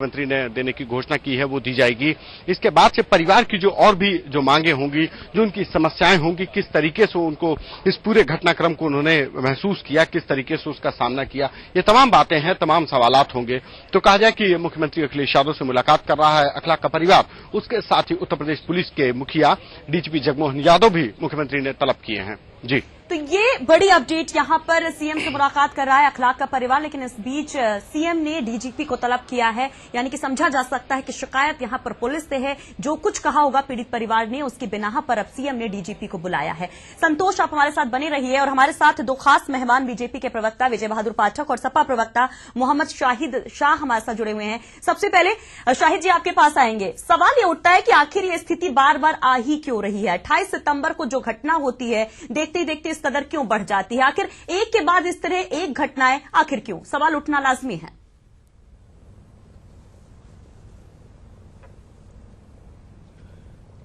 मंत्री ने देने की घोषणा की है वो दी जाएगी। इसके बाद से परिवार की जो और भी जो मांगे होंगी, जो उनकी समस्याएं होंगी, किस तरीके से उनको इस पूरे घटनाक्रम को उन्होंने महसूस किया, किस तरीके से उसका सामना किया, ये तमाम बातें हैं, तमाम सवालात होंगे। तो कहा जाए कि मुख्यमंत्री अखिलेश यादव से मुलाकात कर रहा है अखलाक का परिवार। उसके साथ ही उत्तर प्रदेश पुलिस के मुखिया डीजीपी जगमोहन यादव भी मुख्यमंत्री ने तलब किए हैं। जी, तो ये बड़ी अपडेट यहां पर सीएम से मुलाकात कर रहा है अखलाक का परिवार, लेकिन इस बीच सीएम ने डीजीपी को तलब किया है, यानी कि समझा जा सकता है कि शिकायत यहां पर पुलिस से है। जो कुछ कहा होगा पीड़ित परिवार ने, उसकी बिना पर अब सीएम ने डीजीपी को बुलाया है। संतोष, आप हमारे साथ बने रहिए और हमारे साथ दो खास मेहमान बीजेपी के प्रवक्ता विजय बहादुर पाठक और सपा प्रवक्ता मोहम्मद शाहिद शाह हमारे साथ जुड़े हुए हैं। सबसे पहले शाहिद जी आपके पास आएंगे। सवाल ये उठता है कि आखिर ये स्थिति बार बार आ ही क्यों रही है? 28 सितंबर को जो घटना होती है, देखते ही देखते इस कदर क्यों बढ़ जाती है? आखिर एक के बाद इस तरह एक घटनाएं आखिर क्यों? सवाल उठना लाजमी है।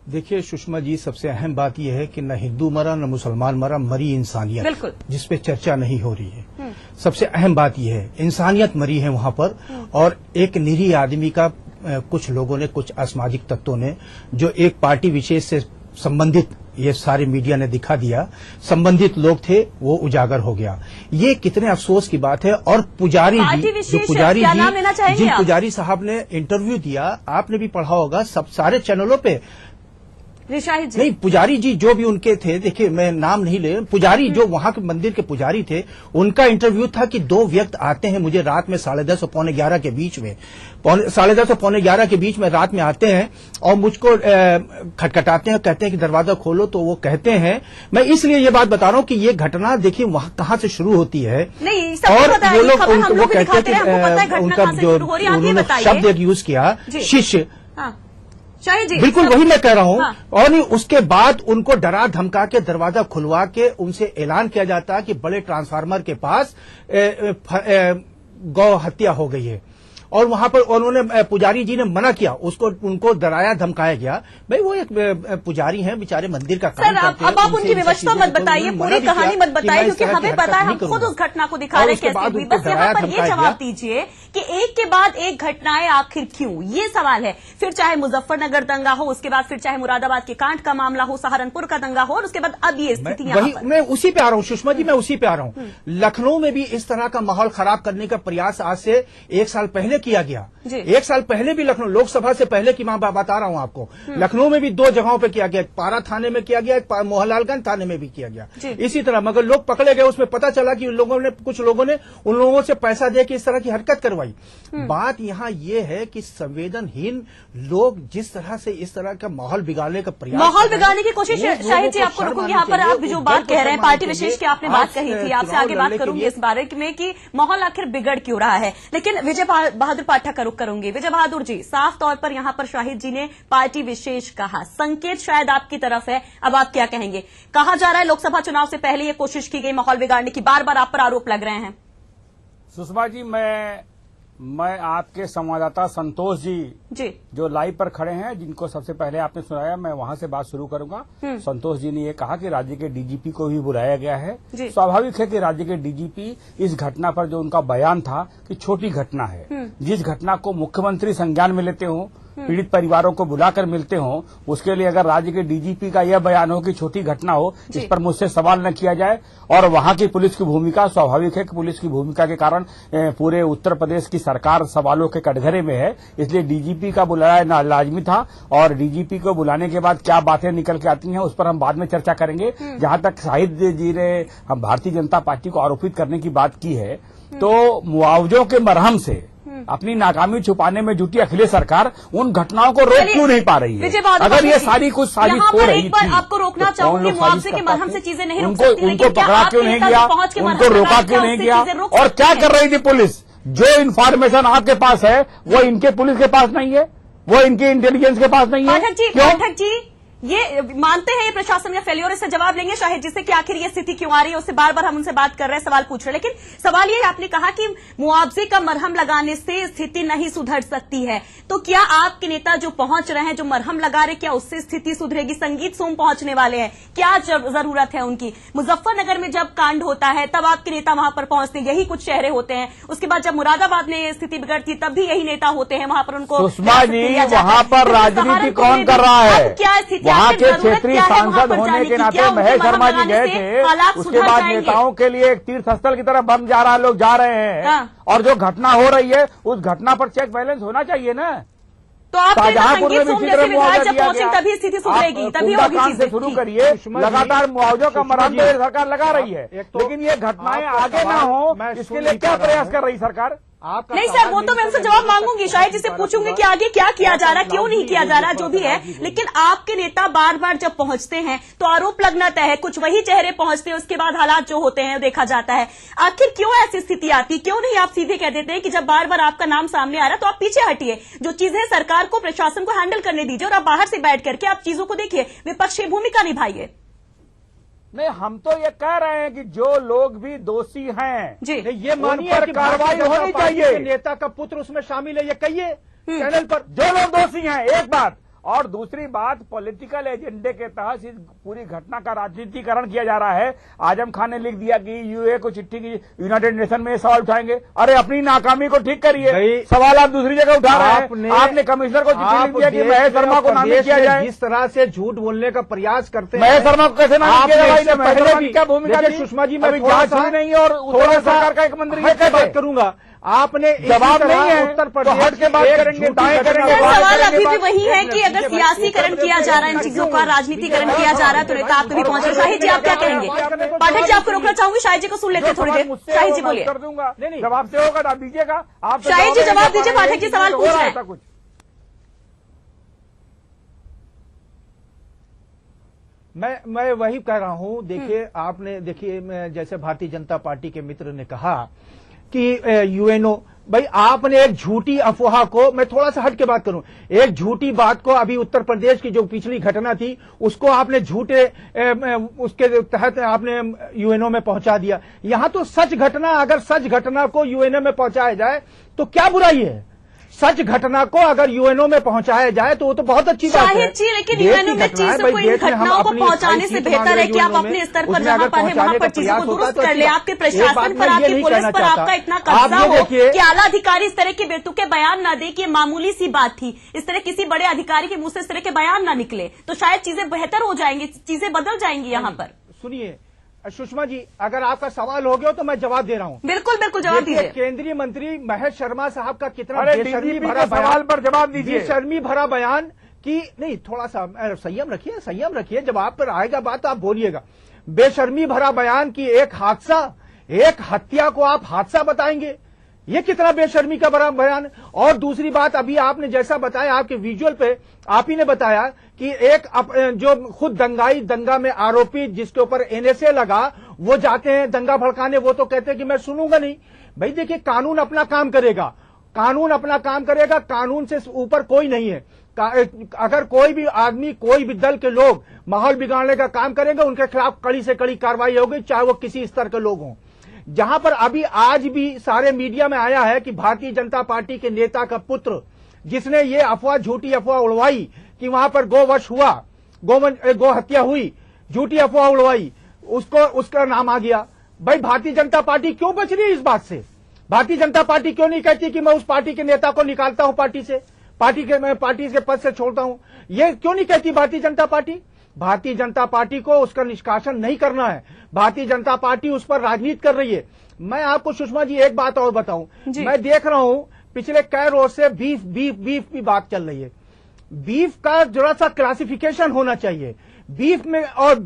देखिए सुषमा जी, सबसे अहम बात यह है कि न हिंदू मरा न मुसलमान मरा, मरी इंसानियत, बिल्कुल, जिस पे चर्चा नहीं हो रही है। सबसे अहम बात यह है इंसानियत मरी है वहां पर। और एक निरीह आदमी का कुछ लोगों ने, कुछ असामाजिक तत्वों ने, जो एक पार्टी विशेष से संबंधित, ये सारे मीडिया ने दिखा दिया, संबंधित लोग थे, वो उजागर हो गया। ये कितने अफसोस की बात है। और पुजारी जी, जो पुजारी जी, जिन पुजारी साहब ने इंटरव्यू दिया, आपने भी पढ़ा होगा सब सारे चैनलों पे। नहीं, पुजारी जी जो भी उनके थे, देखिए मैं नाम नहीं ले, पुजारी जो वहां के मंदिर के पुजारी थे, उनका इंटरव्यू था कि दो व्यक्ति आते हैं मुझे रात में 10:30 और 11:15 के बीच में, 10:30 और 11:15 के बीच में रात में आते हैं और मुझको खटखटाते हैं, कहते हैं कि दरवाजा खोलो। तो वो कहते हैं, मैं इसलिए ये बात बता रहा हूं कि ये घटना देखिए वहां कहां से शुरू होती है। और वो लोग वो कहते हैं कि उनका जो उन्होंने शब्द एक यूज किया, शिष्य, बिल्कुल वही मैं कह रहा हूं। और नहीं, उसके बाद उनको डरा धमका के दरवाजा खुलवा के उनसे ऐलान किया जाता है कि बड़े ट्रांसफार्मर के पास गौ हत्या हो गई है। और वहां पर उन्होंने, पुजारी जी ने मना किया, उसको उनको डराया धमकाया गया। भाई वो एक पुजारी हैं, बेचारे मंदिर का काम करते हैं। अब आप उनकी व्यवस्था मत बताइए, पूरी कहानी मत बताइए, क्योंकि हमें पता है, हम खुद उस घटना को दिखा रहे कैसे हुई। बस यहाँ पर ये जवाब दीजिए कि एक के बाद एक घटनाएं आखिर क्यों, ये सवाल है। फिर चाहे मुजफ्फरनगर दंगा हो, उसके बाद फिर चाहे मुरादाबाद के कांड का मामला हो, सहारनपुर का दंगा हो, और उसके बाद अब ये स्थिति। मैं उसी पे आ रहा हूँ सुषमा जी, मैं उसी पे आ रहा हूँ। लखनऊ में भी इस तरह का माहौल खराब करने का प्रयास आज से 1 साल पहले किया गया। 1 साल पहले भी लखनऊ, लोकसभा से पहले की मैं बता रहा हूं आपको, लखनऊ में भी 2 जगहों पे किया गया, एक पारा थाने में किया गया, एक मोहनलालगंज थाने में भी किया गया इसी तरह। मगर लोग पकड़े गए, उसमें पता चला कि कुछ लोगों ने उन लोगों से पैसा दे के इस तरह की हरकत करवाई। बात यहां ये है कि संवेदनहीन लोग जिस तरह से इस तरह का माहौल बिगाड़ने का प्रयास, माहौल बिगाड़ने की कोशिश। शाहिद जी आपको रुकूंगी यहाँ पर। आप जो बात कह रहे हैं, पार्टी विशेष की आपने बात कही थी, आपसे आगे बात करूंगी इस बारे में कि माहौल आखिर बिगड़ क्यों रहा है। लेकिन विजय बहादुर पाठक का रुख करूंगी। विजय बहादुर जी, साफ तौर पर यहां पर शाहिद जी ने पार्टी विशेष कहा, संकेत शायद आपकी तरफ है, अब आप क्या कहेंगे? कहा जा रहा है लोकसभा चुनाव से पहले ये कोशिश की गई माहौल बिगाड़ने की, बार बार आप पर आरोप लग रहे हैं। सुषमा जी, मैं आपके संवाददाता संतोष जी जो लाइव पर खड़े हैं, जिनको सबसे पहले आपने सुनाया, मैं वहां से बात शुरू करूंगा। संतोष जी ने ये कहा कि राज्य के डीजीपी को भी बुलाया गया है। स्वाभाविक है कि राज्य के डीजीपी इस घटना पर जो उनका बयान था कि छोटी घटना है, जिस घटना को मुख्यमंत्री संज्ञान में लेते हो, पीड़ित परिवारों को बुलाकर मिलते हो, उसके लिए अगर राज्य के डीजीपी का यह बयान हो कि छोटी घटना हो, इस पर मुझसे सवाल न किया जाए। और वहां की पुलिस की भूमिका, स्वाभाविक है कि पुलिस की भूमिका के कारण पूरे उत्तर प्रदेश की सरकार सवालों के कटघरे में है, इसलिए डीजीपी का बुलाया लाजमी था। और डीजीपी को बुलाने के बाद क्या बातें निकल के आती हैं, उस पर हम बाद में चर्चा करेंगे। जहां तक शाहिद जी ने हम भारतीय जनता पार्टी को आरोपित करने की बात की है, तो मुआवजों के मरहम से अपनी नाकामी छुपाने में जुटी अखिलेश सरकार उन घटनाओं को रोक क्यों नहीं पा रही है? अगर ये सारी कुछ साजिश हो रही थी, आपको रोकना चाहूंगी, मुआवजे के मरहम से चीजें नहीं रुक सकती, उनको पकड़ा क्यों नहीं गया, उनको रोका क्यों नहीं गया? और क्या कर रही थी पुलिस? जो इन्फॉर्मेशन आपके पास है वो इनके पुलिस के पास नहीं है, वो इनके इंटेलिजेंस के पास नहीं है। पाठक जी, ये मानते हैं ये प्रशासन का फेलियर, इससे जवाब लेंगे शाहिद जी से कि आखिर ये स्थिति क्यों आ रही है। उससे बार बार हम उनसे बात कर रहे हैं, सवाल पूछ रहे हैं, लेकिन सवाल ये आपने कहा कि मुआवजे का मरहम लगाने से स्थिति नहीं सुधर सकती है, तो क्या आपके नेता जो पहुंच रहे हैं, जो मरहम लगा रहे, क्या उससे स्थिति सुधरेगी? संगीत सोम पहुंचने वाले हैं, क्या जरूरत है उनकी? मुजफ्फरनगर में जब कांड होता है तब आपके नेता वहां पर पहुंचते हैं, यही कुछ चेहरे होते हैं। उसके बाद जब मुरादाबाद में स्थिति बिगड़ती तब भी यही नेता होते हैं, वहां पर उनको सुषमा जी वहां पर राजनीति कौन कर रहा है? क्या स्थिति, वहां के क्षेत्रीय सांसद होने के नाते महेश शर्मा जी गए थे, उसके बाद नेताओं के लिए एक तीर्थ स्थल की तरफ बम जा रहा, लोग जा रहे हैं, और जो घटना हो रही है उस घटना पर चेक बैलेंस होना चाहिए ना। तो आप शाहजहांपुर में भी जब पहुंचेंगे तभी स्थिति सुधरेगी, तभी होगी चीजें। से शुरू करिए, लगातार मुआवजों का मरहम तो सरकार लगा रही है, लेकिन ये घटनाएं आगे ना हो इसके लिए क्या प्रयास कर रही सरकार? नहीं सर, वो तो मैं उनसे जवाब मांगूंगी, शायद जिसे पूछूंगी कि आगे क्या किया जा रहा है, क्यों नहीं किया जा रहा, जो भी है। लेकिन आपके नेता बार बार जब पहुंचते हैं तो आरोप लगना तय है, कुछ वही चेहरे पहुंचते हैं, उसके बाद हालात जो होते हैं देखा जाता है। आखिर क्यों ऐसी स्थिति आती, क्यों नहीं आप सीधे कह देते हैं कि जब बार बार आपका नाम सामने आ रहा है तो आप पीछे हटिए, जो चीजें सरकार को, प्रशासन को हैंडल करने दीजिए और आप बाहर से बैठ करके आप चीजों को देखिए, विपक्षी भूमिका निभाइए। नहीं, हम तो ये कह रहे हैं कि जो लोग भी दोषी हैं जी, ये मानिए कि कार्रवाई होनी चाहिए। नेता का पुत्र उसमें शामिल है, ये कहिए चैनल पर। जो लोग दोषी हैं, एक बात। और दूसरी बात, पॉलिटिकल एजेंडे के तहत इस पूरी घटना का राजनीतिकरण किया जा रहा है। आजम खान ने लिख दिया कि यूए को चिट्ठी की, यूनाइटेड नेशन में सवाल उठाएंगे। अरे अपनी नाकामी को ठीक करिए, सवाल आप दूसरी जगह उठा रहे हैं। आपने कमिश्नर को चिट्ठी लिख दिया कि महेश शर्मा को नामित किया जाए। जिस तरह से झूठ बोलने का प्रयास करते हैं, महेश शर्मा को कैसे नामित किया जाए? पहले भी क्या भूमिका थी? सुषमा जी, मैं जांच हुई नहीं और उत्तर सरकार का एक मंत्री बात करूंगा, आपने जवाब नहीं है, उत्तर तो हट के बात करेंगे, दाएं करेंगे। सवाल अभी भी वही है कि अगर सियासीकरण किया जा रहा है, इन चीजों का राजनीतिकरण किया जा रहा है, तो नेता आप कभी पहुंचे। शाहिद जी आप क्या कहेंगे? पाठक जी आपको रोकना चाहूंगी, शाहिद जी को सुन लेते थोड़ी देर। शाहिद जी बोलिए। कर दूंगा, जवाब से होगा, आप दीजिएगा। आप शाहिद जी जवाब दीजिए, पाठक जी सवाल पूछ रहे हैं। कुछ मैं वही कह रहा हूं। देखिए आपने, देखिए जैसे भारतीय जनता पार्टी के मित्र ने कहा कि यूएनओ, भाई आपने एक झूठी अफवाह को, मैं थोड़ा सा हट के बात करूं, एक झूठी बात को, अभी उत्तर प्रदेश की जो पिछली घटना थी उसको आपने झूठे उसके तहत आपने यूएनओ में पहुंचा दिया। यहां तो सच घटना, अगर सच घटना को यूएनओ में पहुंचाया जाए तो क्या बुराई है? सच घटना को अगर यूएनओ में पहुंचाया जाए तो वो तो बहुत अच्छी बात है। शाहिद जी, लेकिन यूएनओ में चीजों को, इन घटनाओं को पहुंचाने से बेहतर है कि आप अपने स्तर पर जहां पर है वहां पर चीजों को दुरुस्त कर ले। आपके प्रशासन पर, आपकी पुलिस पर आपका इतना कब्जा हो कि आला अधिकारी इस तरह के बेतुके बयान ना दे कि मामूली सी बात थी, इस तरह किसी बड़े अधिकारी के मुंह से इस तरह के बयान ना निकले, तो शायद चीजें बेहतर हो जाएंगी, चीजें बदल जाएंगी। यहाँ पर सुनिए सुषमा जी, अगर आपका सवाल हो गया तो मैं जवाब दे रहा हूं। बिल्कुल बिल्कुल जवाब दीजिए। केंद्रीय मंत्री महेश शर्मा साहब का कितना बेशर्मी भरा सवाल पर जवाब दीजिए। बेशर्मी भरा बयान कि नहीं, थोड़ा सा संयम रखिए, संयम रखिए, जब आप पर आएगा बात तो आप बोलिएगा। बेशर्मी भरा बयान कि एक हादसा, एक हत्या को आप हादसा बताएंगे, ये कितना बेशर्मी का बड़ा बयान। और दूसरी बात, अभी आपने जैसा बताया, आपके विजुअल पे आप ही ने बताया कि एक जो खुद दंगा में आरोपी जिसके ऊपर एनएसए लगा, वो जाते हैं दंगा भड़काने, वो तो कहते हैं कि मैं सुनूंगा नहीं। भाई देखिए, कानून अपना काम करेगा, कानून अपना काम करेगा, कानून से ऊपर कोई नहीं है। अगर कोई भी आदमी, कोई भी दल के लोग माहौल बिगाड़ने का काम करेंगे, उनके खिलाफ कड़ी से कड़ी कार्रवाई होगी, चाहे वो किसी स्तर के लोग हों। जहां पर अभी आज भी सारे मीडिया में आया है कि भारतीय जनता पार्टी के नेता का पुत्र, जिसने ये अफवाह, झूठी अफवाह उड़वाई कि वहां पर गोवश हुआ, गो हत्या हुई, झूठी अफवाह उड़वाई, उसका नाम आ गया। भाई भारतीय जनता पार्टी क्यों बच रही है इस बात से? भारतीय जनता पार्टी क्यों नहीं कहती कि मैं उस पार्टी के नेता को निकालता हूं पार्टी से, पार्टी के पद से छोड़ता हूं? ये क्यों नहीं कहती भारतीय जनता पार्टी? भारतीय जनता पार्टी को उसका निष्कासन नहीं करना है। भारतीय जनता पार्टी उस पर राजनीति कर रही है। मैं आपको सुषमा जी एक बात और बताऊं, मैं देख रहा हूं पिछले कई रोज से बीफ की बात चल रही है। बीफ का जरा सा क्लासिफिकेशन होना चाहिए। बीफ में और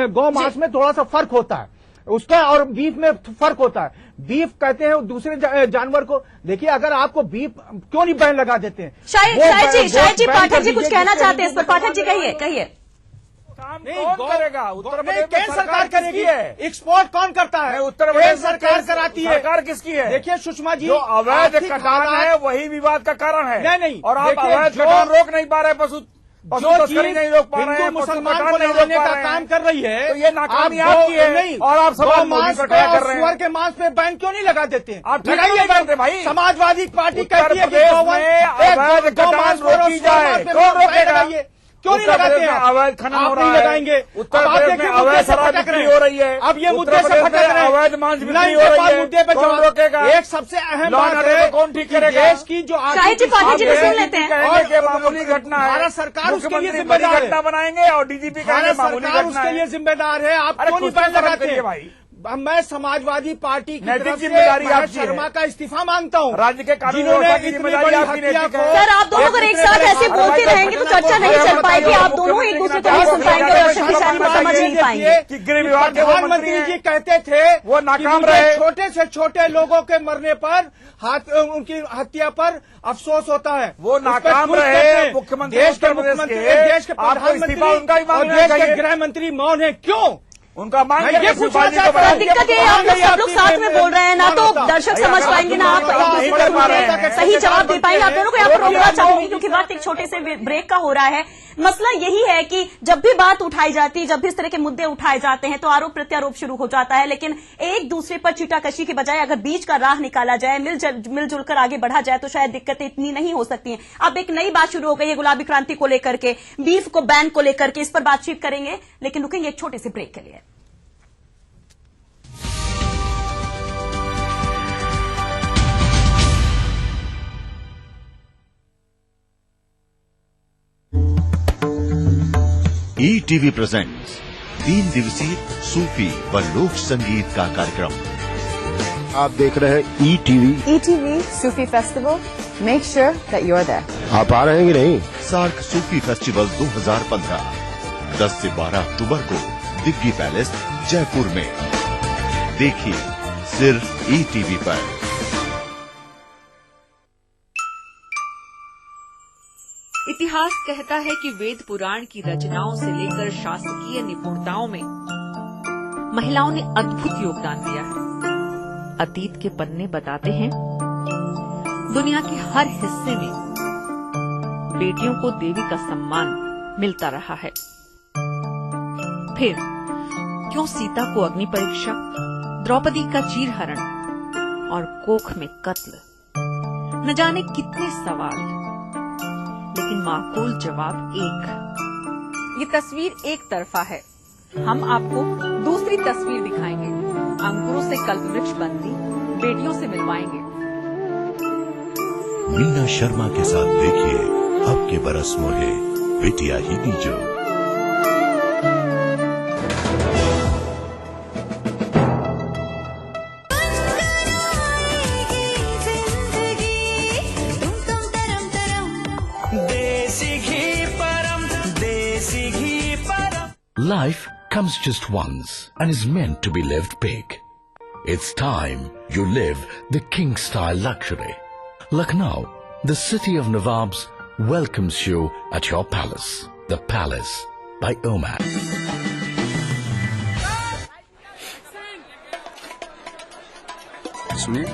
गो मांस में थोड़ा सा फर्क होता है, उसका और बीफ में फर्क होता है। बीफ कहते हैं दूसरे जानवर को। देखिए, अगर आपको बीफ क्यों नहीं बैन लगा देते हैं? शायद जी पाठक जी कुछ कहना चाहते हैं इस पर। पाठक जी कहिए। काम नहीं, कौन करेगा? उत्तर प्रदेश में केंद्र सरकार करेगी। है, एक्सपोर्ट कौन करता है? उत्तर प्रदेश सरकार कराती है। सरकार किसकी है? देखिए सुषमा जी, जो अवैध कटान है वही विवाद का कारण है। नहीं, और आप देखिए, अवैध कटान रोक नहीं पा रहे, पशु तस्करी नहीं रोक पा रहे हैं, मुसलमान को लड़ाने का काम कर रही है, तो ये नाकामी आपकी है। और आप समाज मोदी पर क्या कर रहे हैं? सुअर के मांस पे बैन क्यों नहीं लगा देते? आप लगाइए भाई। समाजवादी पार्टी कहती है कि अवैध कटान रोकी जाए, कौन रोकेगा? क्यों नहीं लगाते हैं? अवैध खनन हो रहा है, लगाएंगे। उत्तर प्रदेश में अवैध शराब बिक्री हो रही है, अब ये मुद्दे से भटक रहे हैं, अवैध मांस बिक्री हो रही है, मुद्दे पे कौन रोकेगा? एक सबसे अहम बात है, कौन ठीक करेगा? देश की जो शाहिद जी पाटिल जी सुन लेते हैं। और मामूली घटना है, भारत सरकार उसके लिए मुख्यमंत्री जिम्मेदार बड़ी है। घटना बनाएंगे और डीजीपी कहेंगे मामूली सरकार घटना उसके लिए है। जिम्मेदार है। आप अरे क्यों नहीं कुछ तो बैन लगाते करिए हैं? भाई। मैं समाजवादी पार्टी की नैतिक तरफ से जिम्मेदारी महेश आपकी है। शर्मा का इस्तीफा मांगता हूँ। राज्य के कानून जिन्होंने व्यवस्था की इतनी जिम्मेदारी बड़ी आपकी हत्या नैतिक को- है। सर, आप दोनों अगर एक साथ ऐसे बोलते रहेंगे तो चर्चा नहीं चल पाएगी। आप दोनों एक दूसरे को नहीं सुन पाएंगे और शक्तिशाली को समझ नहीं पाएंगे। कि गृह विभाग के वो मंत्री प्रधानमंत्री जी हैं, कहते थे वो कि नाकाम मुझे रहे। छोटे से छोटे लोगों के मरने पर उनकी हत्या पर अफसोस होता है। वो उस पर नाकाम खुश रहे। कहते हैं। मुख्यमंत्री देश के उत्तर प्रदेश मुख्यमंत्री, के, देश के आपको प्रधानमंत्री इस्तीफा उनका ही और मांगना देश के चाहिए। गृह मंत्री मौन है, क्यों? उनका मांग मैं करके ये पूछना शिवपाल जी को चाहता हूं, बढ़ाइए। दिक्कत ये है, आप लोग सब लोग साथ में बोल रहे हैं ना, तो दर्शक समझ पाएंगे ना आप एक दूसरे को सुन के सही जवाब दे पाएंगे। आप दोनों को यहाँ पर रोकना चाहूंगी क्योंकि बात एक छोटे से ब्रेक का हो रहा है। मसला यही है कि जब भी बात उठाई जाती है, जब भी इस तरह के मुद्दे उठाए जाते हैं तो आरोप प्रत्यारोप शुरू हो जाता है, लेकिन एक दूसरे पर चीटाकशी के बजाय अगर बीच का राह निकाला जाए, मिलजुल कर आगे बढ़ा जाए तो शायद दिक्कतें इतनी नहीं हो सकती हैं। अब एक नई बात शुरू हो गई है गुलाबी क्रांति को लेकर के, बीफ को बैन को लेकर के, इस पर बातचीत करेंगे, लेकिन रुकेंगे एक छोटे से ब्रेक के लिए। ईटीवी प्रेजेंट्स 3 दिवसीय सूफी व लोक संगीत का कार्यक्रम। आप देख रहे हैं ETV ETV Sufi Festival. Make sure that you're there. आप आ रहे हैं कि नहीं? सार्क सूफी फेस्टिवल 2015 10 से 12 अक्टूबर को दिग्गी पैलेस जयपुर में। देखिए सिर्फ ईटीवी पर। इतिहास कहता है कि वेद पुराण की रचनाओं से लेकर शासकीय निपुणताओं में महिलाओं ने अद्भुत योगदान दिया है। अतीत के पन्ने बताते हैं दुनिया के हर हिस्से में बेटियों को देवी का सम्मान मिलता रहा है। फिर क्यों सीता को अग्नि परीक्षा, द्रौपदी का चीरहरण और कोख में कत्ल? न जाने कितने सवाल, लेकिन माकूल जवाब एक। ये तस्वीर एक तरफा है, हम आपको दूसरी तस्वीर दिखाएंगे। अंकुरों से कल्पवृक्ष बनती बेटियों से मिलवाएंगे। मीना शर्मा के साथ देखिए अब के बरस मोहे बिटिया ही दीजो। Life comes just once and is meant to be lived big. It's time you live the king-style luxury. Lucknow, the city of Nawabs, welcomes you at your palace. The Palace by Oman. सुनिए,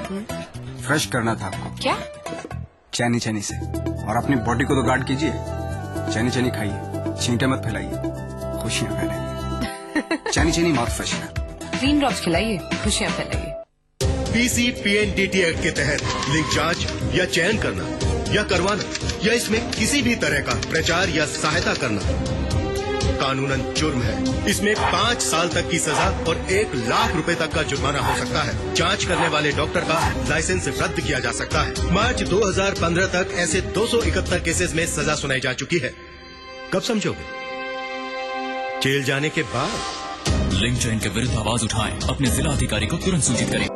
fresh करना था आपको। क्या? चैनी चैनी से। और अपनी बॉडी को तो गार्ड कीजिए। चैनी चैनी खाइए, छींटे मत फैलाइए, खुशियां फैलाइए। चैनी चैनी माउथ फ्रेशनर। ग्रीन ड्रॉप्स खिलाइए, खुशियां फैलाइए। PCPNDT एक्ट के तहत लिंक जांच या चयन करना या करवाना या इसमें किसी भी तरह का प्रचार या सहायता करना कानूनन जुर्म है। इसमें 5 साल तक की सजा और 1 लाख रुपए तक का जुर्माना हो सकता है। जांच करने वाले डॉक्टर का लाइसेंस रद्द किया जा सकता है। मार्च 2015 तक ऐसे 271 केसेस में सजा सुनाई जा चुकी है। कब समझोगे? जेल जाने के बाद। लिंग चयन के विरुद्ध आवाज उठाएं, अपने जिला अधिकारी को तुरंत सूचित करें।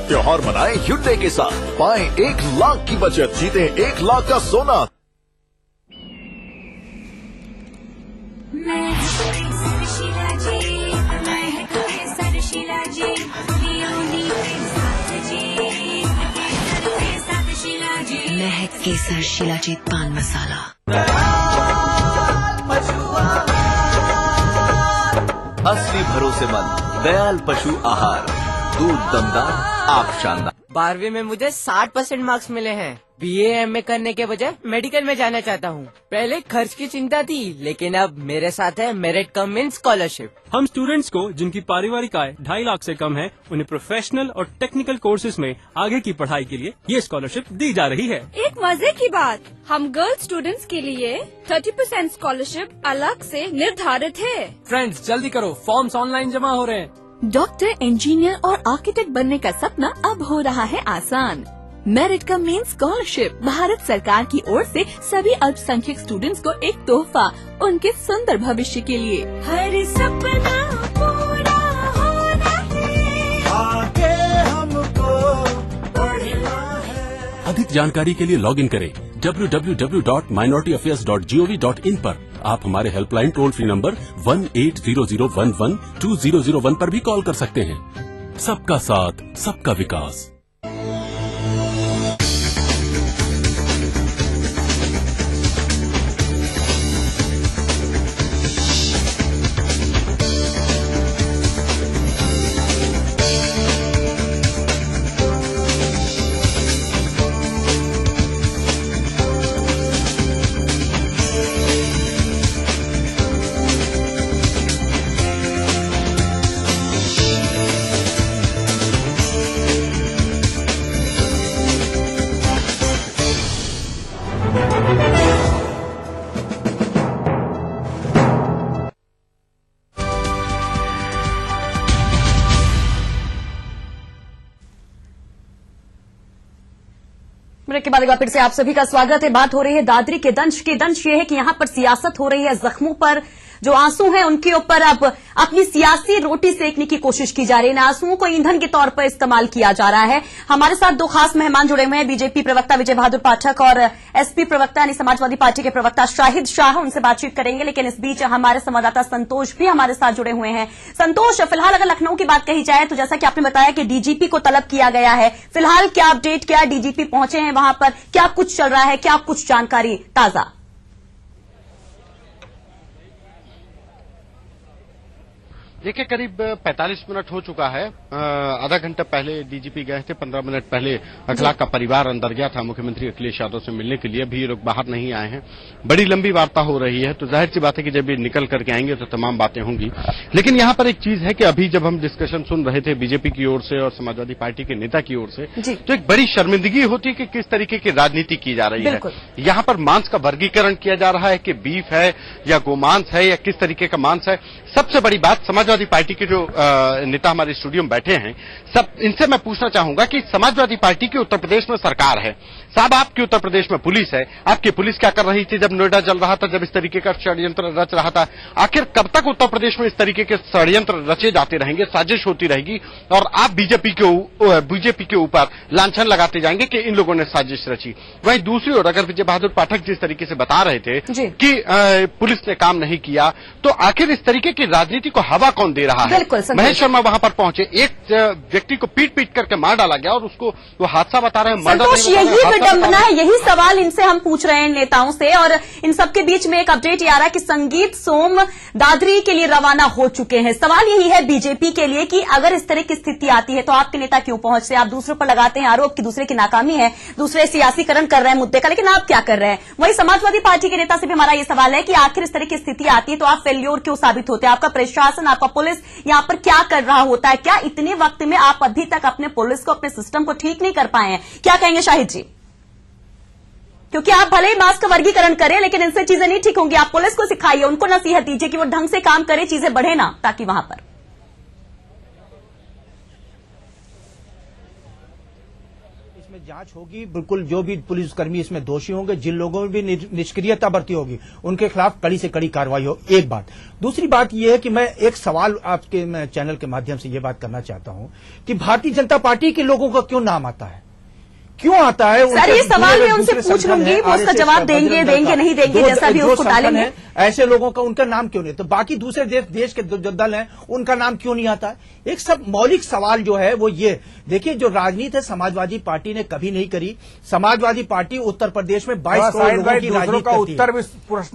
त्योहार मनाएं Hyundai के साथ, पाएं 1 लाख की बचत, जीतें 1 लाख का सोना। महक केसर शिलाजीत पान मसाला। असली भरोसेमंद दयाल पशु आहार, दूध दमदार, आप शानदार। 12वीं में मुझे 60% मार्क्स मिले हैं। BA MA करने के बजाय मेडिकल में जाना चाहता हूँ। पहले खर्च की चिंता थी, लेकिन अब मेरे साथ है मेरिट कम मीन स्कॉलरशिप। हम स्टूडेंट्स को जिनकी पारिवारिक आय 2.5 लाख से कम है, उन्हें प्रोफेशनल और टेक्निकल कोर्सेज में आगे की पढ़ाई के लिए ये स्कॉलरशिप दी जा रही है। एक मजे की बात, हम गर्ल स्टूडेंट्स के लिए 30% स्कॉलरशिप अलग से निर्धारित है। फ्रेंड्स जल्दी करो, फॉर्म्स ऑनलाइन जमा हो रहे हैं। डॉक्टर, इंजीनियर और आर्किटेक्ट बनने का सपना अब हो रहा है आसान। मेरिट कम मीन स्कॉलरशिप भारत सरकार की ओर से सभी अल्पसंख्यक स्टूडेंट्स को एक तोहफा उनके सुंदर भविष्य के लिए। हर सपना पूरा होना है, आगे हमको बढ़ना है। अधिक जानकारी के लिए लॉग इन करें www.minorityAffairs.gov.in पर। आप हमारे हेल्पलाइन टोल फ्री नंबर 1800112001 पर भी कॉल कर सकते हैं। सबका साथ, सबका विकास। ब्रेक के बाद एक बार फिर से आप सभी का स्वागत है। बात हो रही है दादरी के दंश की। दंश ये है कि यहां पर सियासत हो रही है। जख्मों पर जो आंसू हैं उनके ऊपर अब अपनी सियासी रोटी सेकने की कोशिश की जा रही है। इन आंसुओं को ईंधन के तौर पर इस्तेमाल किया जा रहा है। हमारे साथ दो खास मेहमान जुड़े हुए हैं, बीजेपी प्रवक्ता विजय बहादुर पाठक और एसपी प्रवक्ता यानी समाजवादी पार्टी के प्रवक्ता शाहिद शाह। उनसे बातचीत करेंगे, लेकिन इस बीच हमारे संवाददाता संतोष भी हमारे साथ जुड़े हुए हैं। संतोष, फिलहाल अगर लखनऊ की बात कही जाए तो जैसा कि आपने बताया कि डीजीपी को तलब किया गया है, फिलहाल क्या अपडेट, क्या डीजीपी पहुंचे हैं वहां पर, क्या कुछ चल रहा है, क्या कुछ जानकारी ताजा? देखिए, करीब 45 मिनट हो चुका है। आधा घंटा पहले डीजीपी गए थे, 15 मिनट पहले अखलाक का परिवार अंदर गया था मुख्यमंत्री अखिलेश यादव से मिलने के लिए। अभी ये लोग बाहर नहीं आए हैं। बड़ी लंबी वार्ता हो रही है, तो जाहिर सी बात है कि जब ये निकल करके आएंगे तो तमाम बातें होंगी। लेकिन यहाँ पर एक चीज है कि अभी जब हम डिस्कशन सुन रहे थे बीजेपी की ओर से और समाजवादी पार्टी के नेता की ओर से, तो एक बड़ी शर्मिंदगी होती है कि किस तरीके की राजनीति की जा रही है। यहाँ पर मांस का वर्गीकरण किया जा रहा है कि बीफ है या गोमांस है या किस तरीके का मांस है। सबसे बड़ी बात, समाजवादी पार्टी के जो नेता हमारे स्टूडियो में बैठे हैं, सब इनसे मैं पूछना चाहूंगा कि समाजवादी पार्टी की उत्तर प्रदेश में सरकार है, साहब आपकी उत्तर प्रदेश में पुलिस है, आपकी पुलिस क्या कर रही थी जब नोएडा जल रहा था, जब इस तरीके का षड्यंत्र रच रहा था? आखिर कब तक उत्तर प्रदेश में इस तरीके के षड्यंत्र रचे जाते रहेंगे, साजिश होती रहेगी और आप बीजेपी के ऊपर लांछन लगाते जाएंगे कि इन लोगों ने साजिश रची? वहीं दूसरी ओर अगर विजय बहादुर पाठक जिस तरीके से बता रहे थे कि पुलिस ने काम नहीं किया, तो आखिर इस तरीके की राजनीति को हवा कौन दे रहा है? महेश शर्मा वहां पर पहुंचे, एक व्यक्ति को पीट पीट करके मार डाला गया और उसको वो हादसा बता रहे हैं, मर्डर नहीं, यही विडंबना है। यही सवाल इनसे हम पूछ रहे हैं नेताओं से। और इन सबके बीच में एक अपडेट ये आ रहा है कि संगीत सोम दादरी के लिए रवाना हो चुके हैं। सवाल यही है बीजेपी के लिए कि अगर इस तरह की स्थिति आती है तो आपके नेता क्यों पहुंचते? आप दूसरों पर लगाते हैं आरोप कि दूसरे की नाकामी है, दूसरे सियासीकरण कर रहे हैं मुद्दे का, लेकिन आप क्या कर रहे हैं? वही समाजवादी पार्टी के नेता से भी हमारा ये सवाल है कि आखिर इस तरह की स्थिति आती है तो आप फेल्योर क्यों साबित होते हैं? आपका प्रशासन, आपका पुलिस यहां पर क्या कर रहा होता है? क्या इतने वक्त में आप अभी तक अपने पुलिस को, अपने सिस्टम को ठीक नहीं कर पाए हैं? क्या कहेंगे शाहिद जी? क्योंकि आप भले ही मास्क का वर्गीकरण करें, लेकिन इनसे चीजें नहीं ठीक होंगी। आप पुलिस को सिखाइए, उनको नसीहत दीजिए कि वो ढंग से काम करे, चीजें बढ़े ना, ताकि वहां पर जांच होगी। बिल्कुल जो भी पुलिसकर्मी इसमें दोषी होंगे, जिन लोगों में भी निष्क्रियता बरती होगी, उनके खिलाफ कड़ी से कड़ी कार्रवाई हो। एक बात। दूसरी बात यह है कि मैं एक सवाल आपके मैं चैनल के माध्यम से यह बात करना चाहता हूं कि भारतीय जनता पार्टी के लोगों का क्यों नाम आता है? क्यों आता है? सर, ये सवाल मैं उनसे पूछ लूंगी, वो उसका जवाब देंगे नहीं देंगे, जैसा भी उसको टालेंगे। ऐसे लोगों का उनका नाम क्यों नहीं? तो बाकी दूसरे देश के जो दल हैं उनका नाम क्यों नहीं आता? एक सब मौलिक सवाल जो है वो ये देखिए, जो राजनीति है समाजवादी पार्टी ने कभी नहीं करी। समाजवादी पार्टी उत्तर प्रदेश में 22 करोड़ लोगों की राजनीति करती है,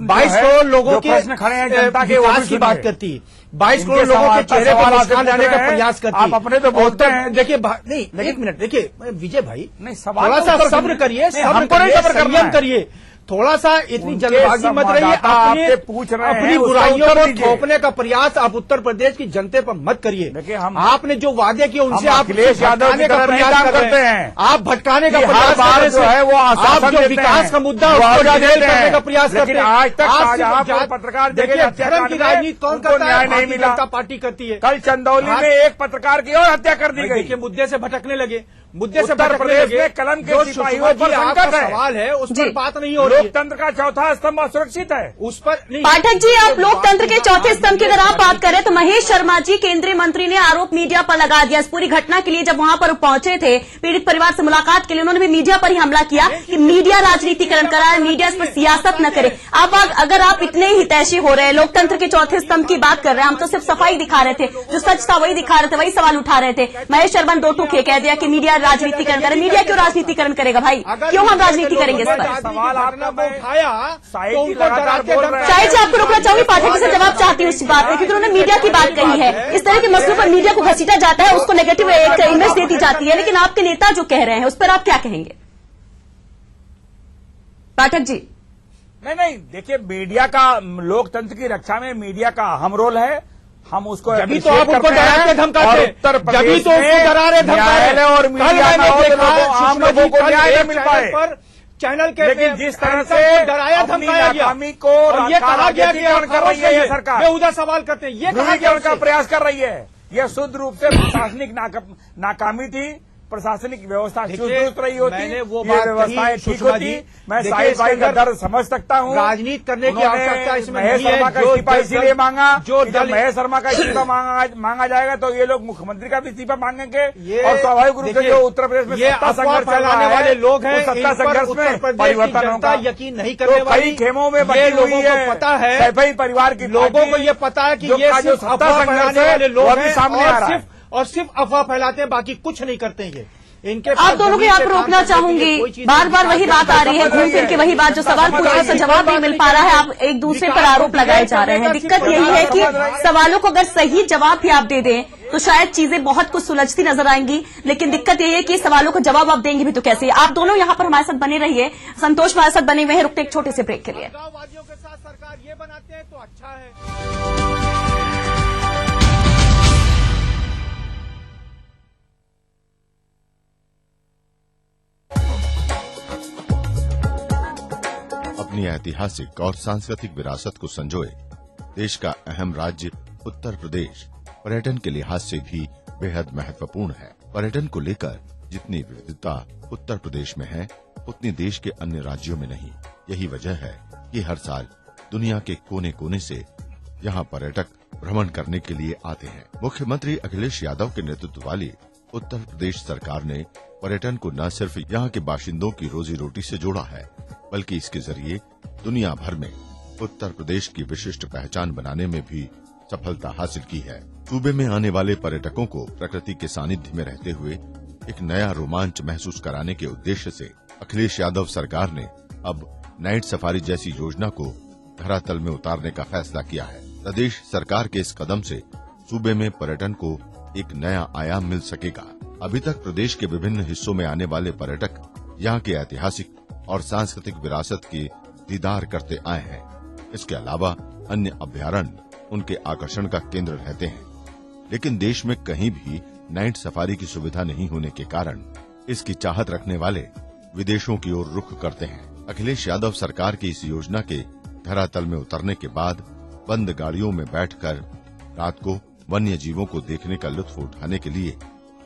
22 करोड़ लोगों के खड़े हैं जनता के विकास की बात करती है, 22 करोड़ लोगों के चेहरे पर मुस्कान लाने का प्रयास करती है। आप अपने तो बोलते हैं। देखिए नहीं, एक मिनट देखिए विजय भाई, नहीं, थोड़ा सा सब्र करिए, संयम करिए, थोड़ा सा इतनी जल्दबाजी मत रहिए। अपनी बुराइयों को थोपने का प्रयास आप उत्तर प्रदेश की जनता पर मत करिए। आपने जो वादे किए उनसे आप अखिलेश यादव का प्रयास करते हैं, आप भटकाने का प्रयास जो है वो आप जो विकास का मुद्दा करने का प्रयास करते हैं। आज तक पत्रकार देखिए, धर्म की राजनीति कौन करता है? न्याय नहीं मिला, जनता पार्टी करती है। कल चंदौली में एक पत्रकार की और हत्या कर दी गई। देखिए, मुद्दे से भटकने लगे, मुद्दे से उत्तर प्रदेश में कलम के सिपाहियों पर संकट है, सवाल है उस पर बात नहीं हो रही। लोकतंत्र का चौथा स्तंभ असुरक्षित है, उस पर नहीं। पाठक जी, आप लोकतंत्र के चौथे स्तंभ की अगर आप बात करें तो महेश शर्मा जी केंद्रीय मंत्री ने आरोप मीडिया पर लगा दिया। इस पूरी घटना के लिए जब वहां पर पहुंचे थे पीड़ित परिवार से मुलाकात के लिए, उन्होंने भी मीडिया पर ही हमला किया कि मीडिया राजनीतिकरण कराए, मीडिया इस पर सियासत न करे। अब अगर आप इतने हितैषी हो रहे हैं, लोकतंत्र के चौथे स्तंभ की बात कर रहे हैं, हम तो सिर्फ सफाई दिखा रहे थे, जो सच था वही दिखा रहे थे, वही सवाल उठा रहे थे। महेश शर्मा ने दो टूके कह दिया कि मीडिया राजनीतिकरण करे। मीडिया क्यों राजनीतिकरण करेगा भाई? क्यों हम राजनीति करेंगे इस पर? सवाल आपने उठाया, शायद से आपको रोकना चाहूंगी, पाठक जी से जवाब चाहती हूँ इस बात में, क्योंकि उन्होंने मीडिया की बात कही है। इस तरह के मसलों पर मीडिया को घसीटा जाता है, उसको नेगेटिव एक इमेज देती जाती है, लेकिन आपके नेता जो कह रहे हैं उस पर आप क्या कहेंगे पाठक जी? नहीं, देखिए, मीडिया का लोकतंत्र की रक्षा में मीडिया का अहम रोल है। हम उसको जभी तो आप उनको डराते धमकाते, जभी तो उसको डरा रहे धमकाते और मीडिया आम लोगों को न्याय नहीं मिल पाए। चैनल के लेकिन जिस तरह से डराया धमकाया गया, को ये कहा गया कि कर रही है ये सरकार, बेहुदा सवाल करते हैं, ये ध्रुवीकरण का प्रयास कर रही है। यह शुद्ध रूप से प्रशासनिक नाकामी थी। प्रशासनिक व्यवस्था चुस्त रही होती, ये व्यवस्थाएं ठीक होती। मैं साहिब भाई का दर्द समझ सकता हूँ। राजनीति करने की आवश्यकता इसमें महेश शर्मा का इस्तीफा इसीलिए मांगा, जो महेश शर्मा का इस्तीफा मांगा जाएगा तो ये लोग मुख्यमंत्री का भी इस्तीफा मांगेंगे। और स्वाभाविक रूप से जो उत्तर प्रदेश में सत्ता संघर्ष फैलाने वाले लोग हैं, सत्ता संघर्ष में परिवर्तन होगा, यकीन नहीं करने वाली। कई खेमों में बची हुई है, पता है सैफई परिवार की लोगों को ये पता है कि ये जो सत्ता संघर्ष है वो अभी सामने आ रहा है और सिर्फ अफवाह फैलाते हैं, बाकी कुछ नहीं करते हैं। इनके आप दोनों को यहाँ पर रोकना चाहूंगी, बार बार वही बात आ रही है, घूम फिर के वही बात, जो सवाल पूछने से जवाब नहीं मिल पा रहा है, आप एक दूसरे पर आरोप लगाए जा रहे हैं। दिक्कत यही है कि सवालों को अगर सही जवाब भी आप दे दें तो शायद चीजें बहुत कुछ सुलझती नजर आएंगी, लेकिन दिक्कत यही है कि सवालों को जवाब आप देंगे भी तो कैसे? आप दोनों यहाँ पर हमारे साथ बने रहिए, संतोष हमारे साथ बने हुए हैं, रुकते एक छोटे से ब्रेक के लिए। वादियों के साथ सरकार ये बनाते हैं तो अच्छा है। अपनी ऐतिहासिक और सांस्कृतिक विरासत को संजोए देश का अहम राज्य उत्तर प्रदेश पर्यटन के लिहाज से भी बेहद महत्वपूर्ण है। पर्यटन को लेकर जितनी विविधता उत्तर प्रदेश में है, उतनी देश के अन्य राज्यों में नहीं। यही वजह है कि हर साल दुनिया के कोने कोने से यहाँ पर्यटक भ्रमण करने के लिए आते हैं। मुख्यमंत्री अखिलेश यादव के नेतृत्व वाली उत्तर प्रदेश सरकार ने पर्यटन को न सिर्फ यहाँ के बाशिंदों की रोजी रोटी से जोड़ा है, बल्कि इसके जरिए दुनिया भर में उत्तर प्रदेश की विशिष्ट पहचान बनाने में भी सफलता हासिल की है। सूबे में आने वाले पर्यटकों को प्रकृति के सानिध्य में रहते हुए एक नया रोमांच महसूस कराने के उद्देश्य से अखिलेश यादव सरकार ने अब नाइट सफारी जैसी योजना को धरातल में उतारने का फैसला किया है। प्रदेश सरकार के इस कदम से सूबे में पर्यटन को एक नया आयाम मिल सकेगा। अभी तक प्रदेश के विभिन्न हिस्सों में आने वाले पर्यटक यहाँ के ऐतिहासिक और सांस्कृतिक विरासत के दीदार करते आए हैं। इसके अलावा अन्य अभ्यारण्य उनके आकर्षण का केंद्र रहते हैं, लेकिन देश में कहीं भी नाइट सफारी की सुविधा नहीं होने के कारण इसकी चाहत रखने वाले विदेशों की ओर रुख करते हैं। अखिलेश यादव सरकार की इस योजना के धरातल में उतरने के बाद बंद गाड़ियों में बैठकर रात को वन्य जीवों को देखने का लुत्फ उठाने के लिए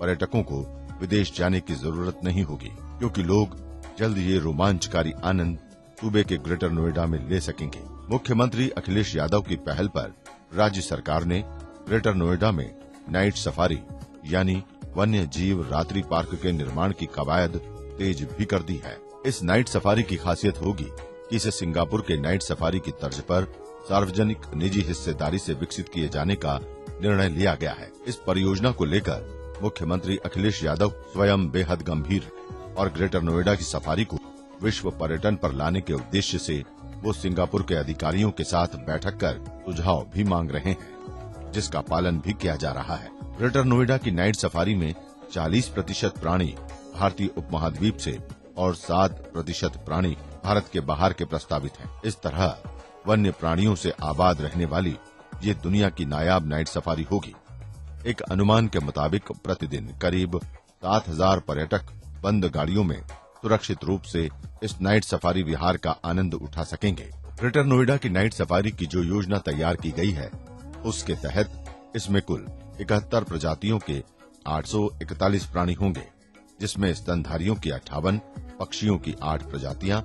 पर्यटकों को विदेश जाने की जरूरत नहीं होगी, क्योंकि लोग जल्द ये रोमांचकारी आनंद सूबे के ग्रेटर नोएडा में ले सकेंगे। मुख्यमंत्री अखिलेश यादव की पहल पर राज्य सरकार ने ग्रेटर नोएडा में नाइट सफारी यानी वन्य जीव रात्रि पार्क के निर्माण की कवायद तेज भी कर दी है। इस नाइट सफारी की खासियत होगी कि इसे सिंगापुर के नाइट सफारी की तर्ज पर सार्वजनिक निजी हिस्सेदारी से विकसित किए जाने का निर्णय लिया गया है। इस परियोजना को लेकर मुख्यमंत्री अखिलेश यादव स्वयं बेहद गंभीर और ग्रेटर नोएडा की सफारी को विश्व पर्यटन पर लाने के उद्देश्य से वो सिंगापुर के अधिकारियों के साथ बैठक कर सुझाव भी मांग रहे हैं, जिसका पालन भी किया जा रहा है। ग्रेटर नोएडा की नाइट सफारी में 40% प्राणी भारतीय उपमहाद्वीप से और 7% प्राणी भारत के बाहर के प्रस्तावित हैं। इस तरह वन्य प्राणियों से आबाद रहने वाली ये दुनिया की नायाब नाइट सफारी होगी। एक अनुमान के मुताबिक प्रतिदिन करीब 7000 पर्यटक बंद गाड़ियों में सुरक्षित रूप से इस नाइट सफारी विहार का आनंद उठा सकेंगे। ग्रेटर नोएडा की नाइट सफारी की जो योजना तैयार की गई है, उसके तहत इसमें कुल 71 प्रजातियों के 841 प्राणी होंगे, जिसमें स्तनधारियों की 58, पक्षियों की 8 प्रजातियां,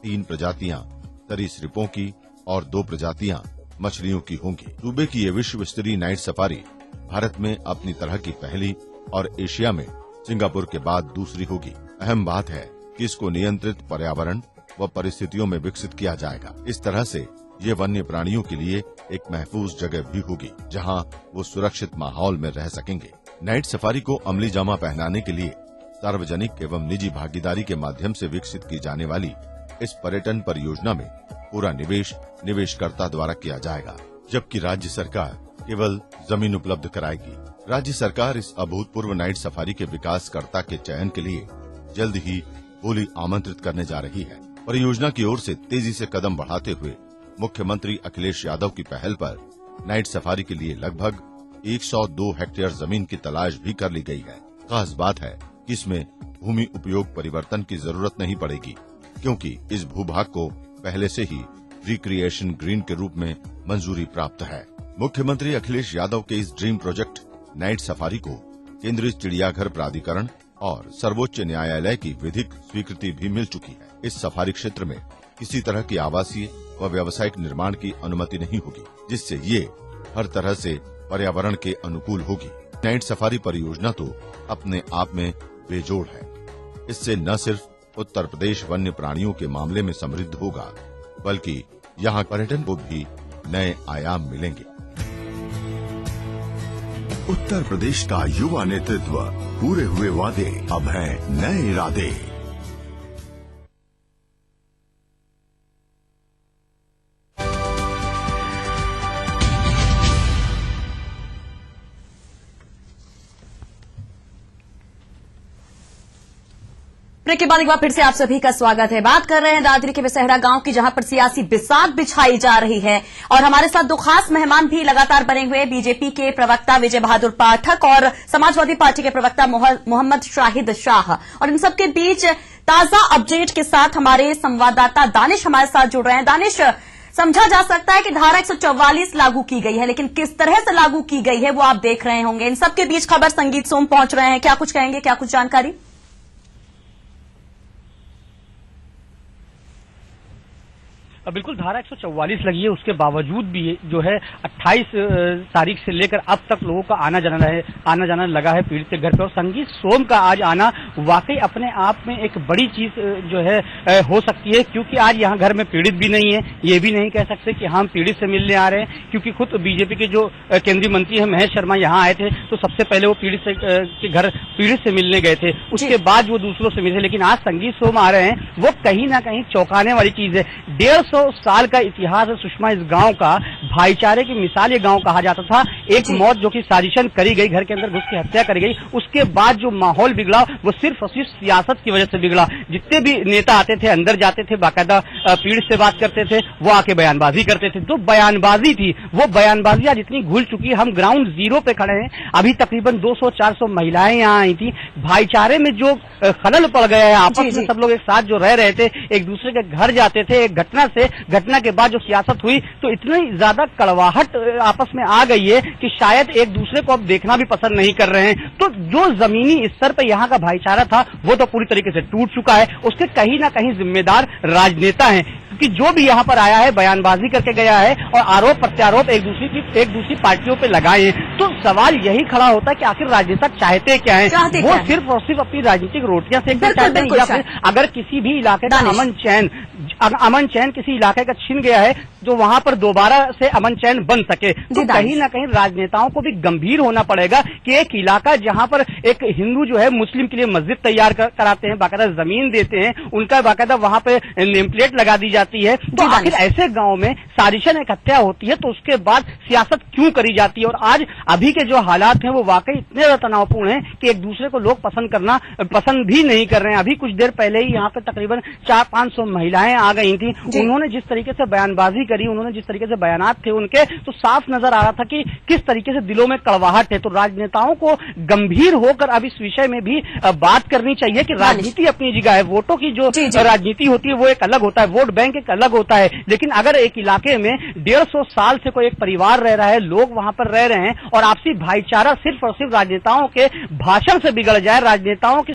3 प्रजातियां सरीसृपों की और 2 प्रजातियां मछलियों की होंगी। सूबे की ये विश्व स्तरीय नाइट सफारी भारत में अपनी तरह की पहली और एशिया में सिंगापुर के बाद दूसरी होगी। अहम बात है कि इसको नियंत्रित पर्यावरण व परिस्थितियों में विकसित किया जाएगा। इस तरह से ये वन्य प्राणियों के लिए एक महफूज जगह भी होगी, जहां वो सुरक्षित माहौल में रह सकेंगे। नाइट सफारी को अमली जामा पहनाने के लिए सार्वजनिक एवं निजी भागीदारी के माध्यम से विकसित की जाने वाली इस पर्यटन परियोजना में पूरा निवेश निवेशकर्ता द्वारा किया जाएगा, जबकि राज्य सरकार केवल जमीन उपलब्ध कराएगी। राज्य सरकार इस अभूतपूर्व नाइट सफारी के विकासकर्ता के चयन के लिए जल्द ही बोली आमंत्रित करने जा रही है। परियोजना की ओर से तेजी से कदम बढ़ाते हुए मुख्यमंत्री अखिलेश यादव की पहल पर नाइट सफारी के लिए लगभग 102 हेक्टेयर जमीन की तलाश भी कर ली गई है। खास बात है कि इसमें भूमि उपयोग परिवर्तन की जरूरत नहीं पड़ेगी, क्योंकि इस भूभाग को पहले से ही रिक्रिएशन ग्रीन के रूप में मंजूरी प्राप्त है। मुख्यमंत्री अखिलेश यादव के इस ड्रीम प्रोजेक्ट नाइट सफारी को केंद्रीय चिड़ियाघर प्राधिकरण और सर्वोच्च न्यायालय की विधिक स्वीकृति भी मिल चुकी है। इस सफारी क्षेत्र में किसी तरह की आवासीय व व्यावसायिक निर्माण की अनुमति नहीं होगी, जिससे ये हर तरह से पर्यावरण के अनुकूल होगी। नाइट सफारी परियोजना तो अपने आप में बेजोड़ है। इससे न सिर्फ उत्तर प्रदेश वन्य प्राणियों के मामले में समृद्ध होगा, बल्कि यहाँ पर्यटन को भी नए आयाम मिलेंगे। उत्तर प्रदेश का युवा नेतृत्व, पूरे हुए वादे, अब हैं नए इरादे। ब्रेक के बाद एक बार फिर से आप सभी का स्वागत है। बात कर रहे हैं दादरी के बिसहरा गांव की, जहां पर सियासी बिसात बिछाई जा रही है और हमारे साथ 2 खास मेहमान भी लगातार बने हुए, बीजेपी के प्रवक्ता विजय बहादुर पाठक और समाजवादी पार्टी के प्रवक्ता मोहम्मद शाहिद शाह। और इन सबके बीच ताजा अपडेट के साथ हमारे संवाददाता दानिश हमारे साथ जुड़ रहे हैं। दानिश, समझा जा सकता है कि धारा 144 लागू की गई है, लेकिन किस तरह से लागू की गई है वो आप देख रहे होंगे। इन सबके बीच खबर संगीत सोम पहुंच रहे हैं, क्या कुछ कहेंगे, क्या कुछ जानकारी? बिल्कुल, धारा 144 लगी है, उसके बावजूद भी जो है 28 तारीख से लेकर अब तक लोगों का आना जाना लगा है पीड़ित के घर पे। और संगीत सोम का आज आना वाकई अपने आप में एक बड़ी चीज जो है हो सकती है, क्योंकि आज यहाँ घर में पीड़ित भी नहीं है। ये भी नहीं कह सकते कि हम पीड़ित से मिलने आ रहे हैं, क्योंकि खुद बीजेपी के जो केंद्रीय मंत्री है महेश शर्मा यहाँ आए थे, तो सबसे पहले वो पीड़ित के घर पीड़ित से मिलने गए थे, उसके बाद वो दूसरों से मिले। लेकिन आज संगीत सोम आ रहे हैं, वो कहीं ना कहीं चौंकाने वाली चीज है। 150 साल का इतिहास है सुषमा इस गांव का। भाईचारे की मिसाल ये गांव कहा जाता था। एक मौत जो कि साजिशन करी गई, घर के अंदर घुस की हत्या करी गई, उसके बाद जो माहौल बिगड़ा वो सिर्फ और सिर्फ सियासत की वजह से बिगड़ा। जितने भी नेता आते थे, अंदर जाते थे, बाकायदा पीड़ित से बात करते थे, वो आके बयानबाजी करते थे। तो बयानबाजी थी, वो बयानबाजी आज इतनी घुल चुकी है। हम ग्राउंड जीरो पे खड़े हैं, अभी तकरीबन 200-400 महिलाएं यहाँ आई थी। भाईचारे में जो खलल पड़ गया है, आपस में सब लोग एक साथ जो रह रहे थे, एक दूसरे के घर जाते थे, एक घटना के बाद जो सियासत हुई तो इतनी ज्यादा कड़वाहट आपस में आ गई है कि शायद एक दूसरे को अब देखना भी पसंद नहीं कर रहे हैं। तो जो जमीनी स्तर पर यहाँ का भाईचारा था वो तो पूरी तरीके से टूट चुका है। उसके कहीं ना कहीं जिम्मेदार राजनेता हैं, क्योंकि जो भी यहाँ पर आया है बयानबाजी करके गया है और आरोप प्रत्यारोप एक दूसरी पार्टियों पे लगाए हैं। तो सवाल यही खड़ा होता है कि आखिर राजनेता चाहते क्या है? वो सिर्फ और सिर्फ अपनी राजनीतिक रोटियां सेकना चाहते हैं, या फिर अगर किसी भी इलाके का अमन चैन किसी इलाके का छिन गया है जो वहां पर दोबारा से अमन चैन बन सके, तो कहीं ना कहीं राजनेताओं को भी गंभीर होना पड़ेगा कि एक इलाका जहां पर एक हिंदू जो है मुस्लिम के लिए मस्जिद तैयार कराते हैं, बाकायदा जमीन देते हैं, उनका बाकायदा वहां पे नेम प्लेट लगा दी जाती है, तो आखिर ऐसे गांव में साजिशन एक हत्या होती है तो उसके बाद सियासत क्यों करी जाती है? और आज अभी के जो हालात हैं वो वाकई इतने ज्यादा तनावपूर्ण हैं कि एक दूसरे को लोग पसंद भी नहीं कर रहे हैं। अभी कुछ देर पहले ही यहाँ पे तकरीबन 400-500 महिलाएं आ गई थी, उन्होंने जिस तरीके से बयानबाजी करी, उन्होंने जिस तरीके से बयानात थे उनके, तो साफ नजर आ रहा था कि किस तरीके से दिलों में कड़वाहट है। तो राजनेताओं को गंभीर होकर अब इस विषय में भी बात करनी चाहिए कि राजनीति अपनी जगह है, वोटों की जो राजनीति होती है वो एक अलग होता है, वोट बैंक एक अलग होता है, लेकिन अगर एक इलाके में 150 साल से कोई एक परिवार रह रहा है, लोग वहां पर रह रहे हैं और आपसी भाईचारा सिर्फ और सिर्फ राजनेताओं के भाषण से बिगड़ जाए, राजनेताओं की